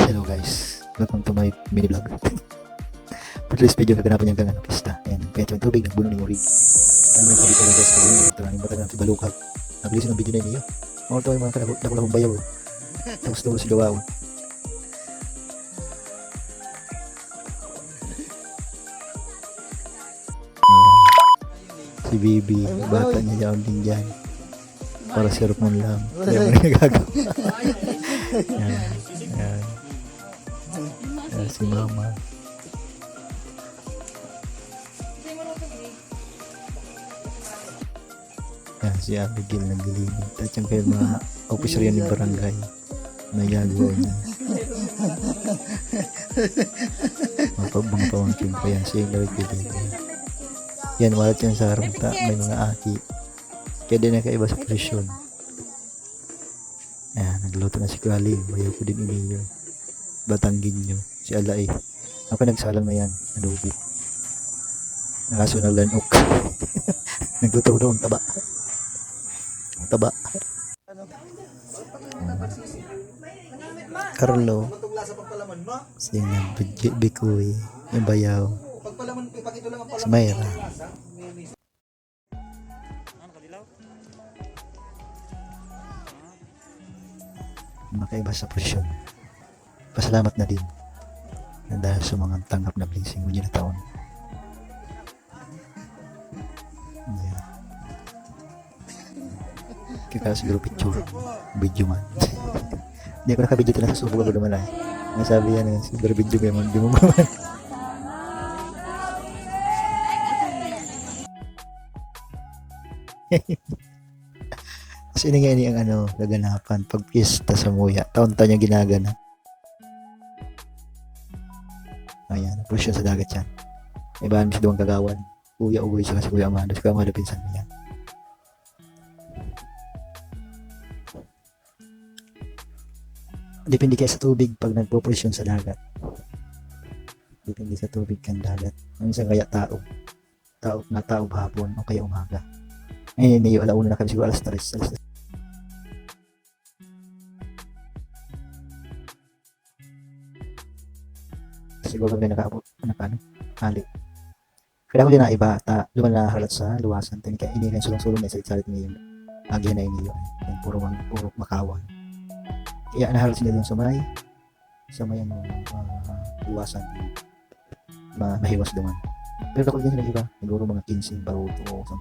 Hello guys, welcome to my mini vlog. For this video, kaganapan niyang ganang pista. Ayan, nagpento yung tubig, nagbuno ni Murig. Kaya may sabi ko lang guys, ito lang yung batang ng Balukag. Nabilisin ang video na niyo. Mga ito yung mga nakulakong bayaw. Tapos tulo si Gawaw. Si Bibi, bata niya dyan din dyan. Para sirup mo lang. Hindi mo nagagawa. Ayan, ayan. Ayan si Mama. Ayan si Abigail naglilinig. At yung kayo mga officer yan ng barangay. Nagagawa niya. Mga pamangkin ko yan. Siya yung nagpilinig. Yan, walat yan sa harapta. May mga aki. Kaya din nakaiba sa presyon. Ayan, nagluto na si Kali. Bayaw ko din iniyo. Batanggin nyo. Si Alay. Ako nagsalang na yan. Adobe. Nakaso na lanok. Nagluto ko ng taba. Taba. Carlo. Sinang Bikoy. Yung bayaw. Si Mayra. Makaiba sa presyon. Pasalamat na din na dahil sa mga tanggap na blessing mo na taon. Yeah. Kaya siguro picture, video man. Hindi ako nakabidyo ito na sa subo ko naman ay. Nasabi yan, siguro video kayo man, di mo naman. Kasi ini nga ini ang gaganapan pag piyesta sa Muya. Taon-taon niya ginaganap. Ayan, push sa dagat yan. Ibahan mo si Duwang Kagawan. Kuya Ugoy siya kasi Kuya Amado. Si Kuya Amado pinsan mo yan. Depende kaya sa tubig pag nagpo-presyon sa dagat. Depende sa tubig kang dagat. Ang isang kaya tao hapon o kaya umaga. Ngayon, medyo alauna na kami siguro alas 3. Siguro kami nakaabot halik. Kaya ko din na iba luman na halat sa luwasan tin kaya ini kan sulong-sulong na salit niyo agi na iniyo yung puro makawan kaya nahalat sila doon sa may luwasan mahiwas duman pero ako din sila iba siguro mga 15 barot o 10.